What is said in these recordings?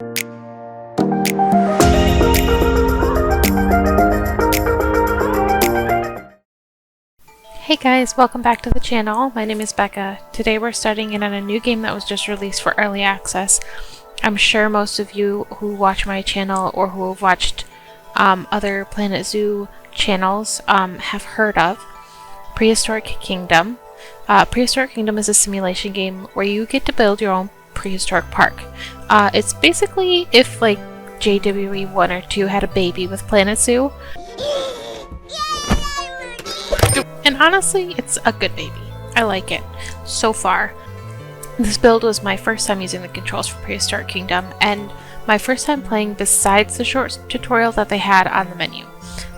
Hey guys, welcome back to the channel. My name is Becca. Today we're starting in on a new game that was just released for early access. I'm sure most of you who watch my channel or who have watched other Planet Zoo channels have heard of Prehistoric Kingdom. Prehistoric Kingdom is a simulation game where you get to build your own prehistoric park. It's basically if like JWE 1 or 2 had a baby with Planet Zoo. And honestly, it's a good baby. I like it so far. This build was my first time using the controls for Prehistoric Kingdom, and my first time playing besides the short tutorial that they had on the menu.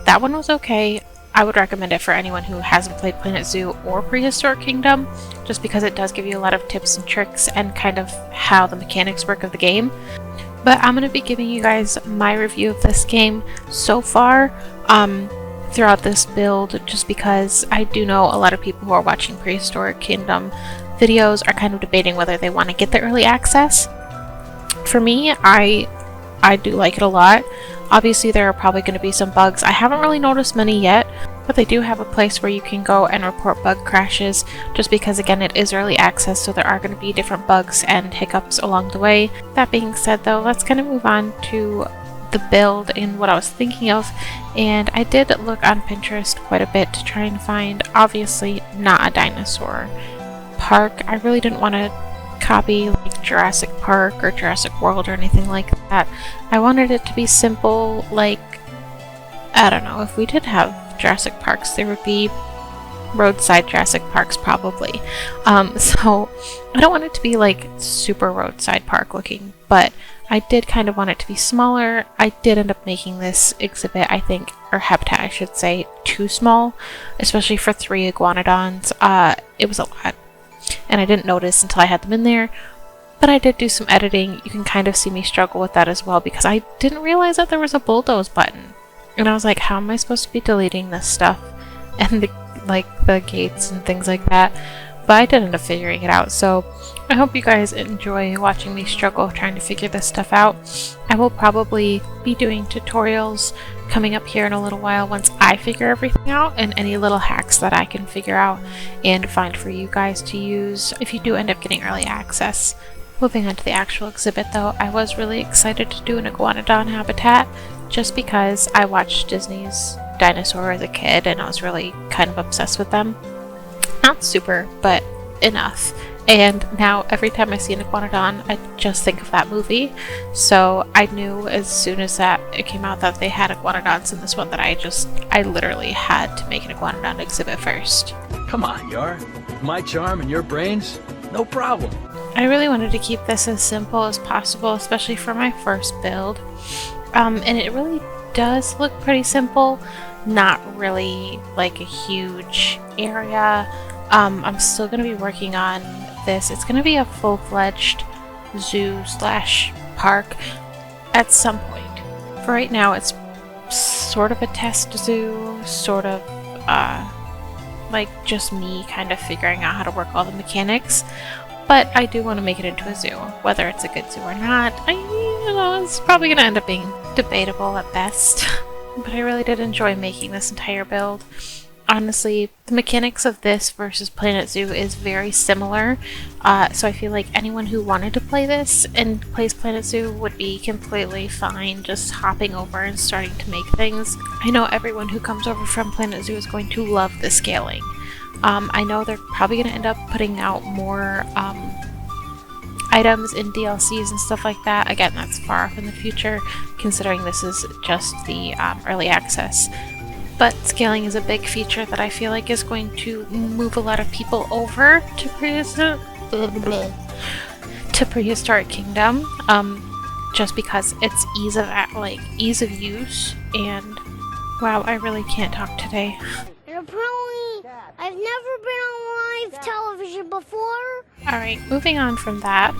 That one was okay. I would recommend it for anyone who hasn't played Planet Zoo or Prehistoric Kingdom, just because it does give you a lot of tips and tricks and kind of how the mechanics work of the game. But I'm going to be giving you guys my review of this game so far. Throughout this build, just because I do know a lot of people who are watching Prehistoric Kingdom videos are kind of debating whether they want to get the early access. For me, I do like it a lot. Obviously there are probably going to be some bugs. I haven't really noticed many yet, but they do have a place where you can go and report bug crashes, just because again it is early access, so there are going to be different bugs and hiccups along the way. That being said though, let's kind of move on to the build and what I was thinking of, and I did look on Pinterest quite a bit to try and find, obviously not a dinosaur park. I really didn't want to copy like Jurassic Park or Jurassic World or anything like that. I wanted it to be simple, like, I don't know, if we did have Jurassic Parks there would be roadside Jurassic Parks probably. So I don't want it to be like super roadside park looking, but I did kind of want it to be smaller. I did end up making this exhibit, I think, or habitat I should say, too small, especially for 3 iguanodons. It was a lot, and I didn't notice until I had them in there, but I did do some editing. You can kind of see me struggle with that as well, because I didn't realize that there was a bulldoze button, and I was like, how am I supposed to be deleting this stuff and the gates and things like that? But I did end up figuring it out, so I hope you guys enjoy watching me struggle trying to figure this stuff out. I will probably be doing tutorials coming up here in a little while once I figure everything out, and any little hacks that I can figure out and find for you guys to use if you do end up getting early access. Moving on to the actual exhibit though, I was really excited to do an iguanodon habitat just because I watched Disney's Dinosaur as a kid and I was really kind of obsessed with them. Not super, but enough. And now every time I see an iguanodon, I just think of that movie. So I knew as soon as it came out that they had iguanodons in this one that I literally had to make an iguanodon exhibit first. Come on, Yar. My charm and your brains? No problem. I really wanted to keep this as simple as possible, especially for my first build. And it really does look pretty simple. Not really like a huge area. I'm still going to be working on this. It's going to be a full-fledged zoo / park at some point. For right now, it's sort of a test zoo, sort of like just me kind of figuring out how to work all the mechanics. But I do want to make it into a zoo. Whether it's a good zoo or not, it's probably going to end up being debatable at best. But I really did enjoy making this entire build. Honestly, the mechanics of this versus Planet Zoo is very similar, so I feel like anyone who wanted to play this and plays Planet Zoo would be completely fine just hopping over and starting to make things. I know everyone who comes over from Planet Zoo is going to love the scaling. I know they're probably going to end up putting out more items in DLCs and stuff like that. Again, that's far off in the future, considering this is just the early access. But scaling is a big feature that I feel like is going to move a lot of people over to Prehistoric Kingdom, just because it's ease of use, and wow, I really can't talk today. I've never been on live television before. Alright, moving on from that,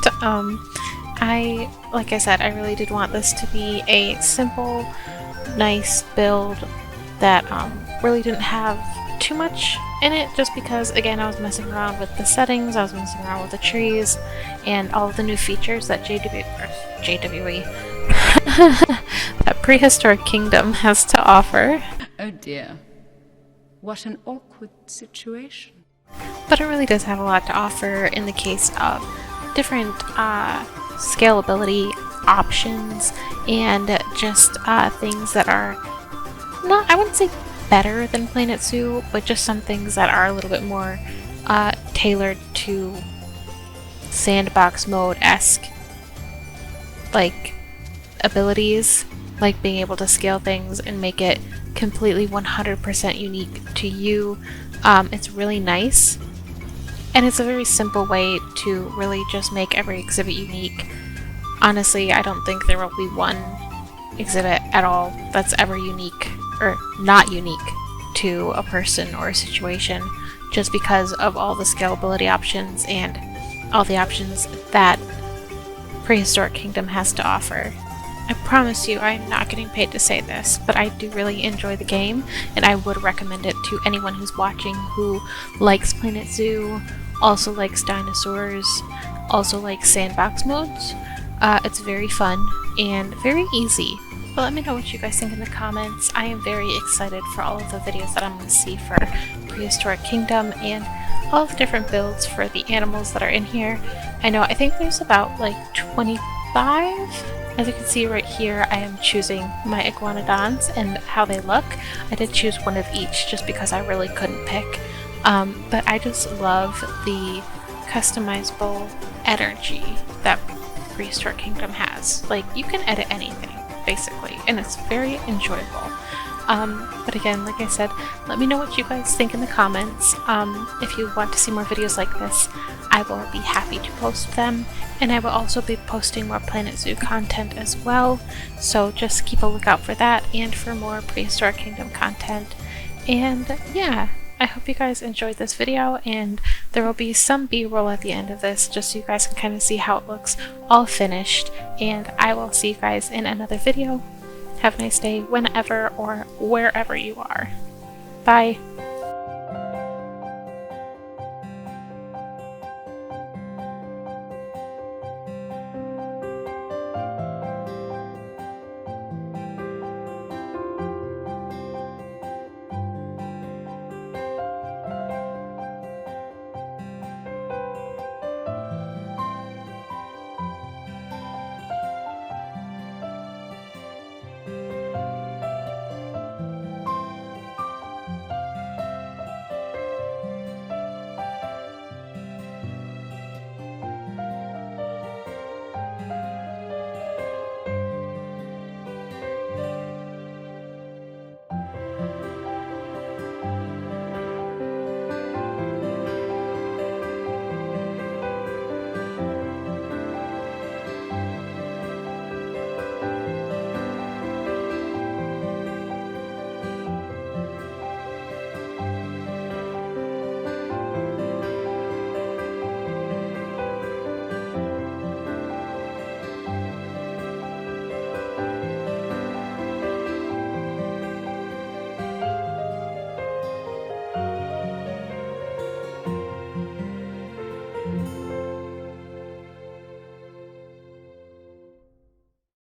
like I said, I really did want this to be a simple, nice build that really didn't have too much in it just because, again, I was messing around with the settings, I was messing around with the trees, and all of the new features that that Prehistoric Kingdom has to offer. Oh dear. What an awkward situation. But it really does have a lot to offer in the case of different scalability options and just things that are not, I wouldn't say better than Planet Zoo, but just some things that are a little bit more tailored to sandbox mode-esque like abilities, like being able to scale things and make it completely 100% unique to you. It's really nice, and it's a very simple way to really just make every exhibit unique. Honestly, I don't think there will be one exhibit at all that's ever unique or not unique to a person or a situation, just because of all the scalability options and all the options that Prehistoric Kingdom has to offer. I promise you I'm not getting paid to say this, but I do really enjoy the game, and I would recommend it to anyone who's watching who likes Planet Zoo, also likes dinosaurs, also likes sandbox modes. It's very fun and very easy. But let me know what you guys think in the comments. I am very excited for all of the videos that I'm going to see for Prehistoric Kingdom and all the different builds for the animals that are in here. I think there's about like 25. As you can see right here, I am choosing my iguanodons and how they look. I did choose one of each just because I really couldn't pick. But I just love the customizable energy that Prehistoric Kingdom has. Like, you can edit anything, basically, and it's very enjoyable. But again, like I said, let me know what you guys think in the comments. If you want to see more videos like this, I will be happy to post them, and I will also be posting more Planet Zoo content as well, so just keep a lookout for that and for more Prehistoric Kingdom content. And yeah, I hope you guys enjoyed this video, and there will be some B-roll at the end of this just so you guys can kind of see how it looks all finished, and I will see you guys in another video. Have a nice day whenever or wherever you are. Bye!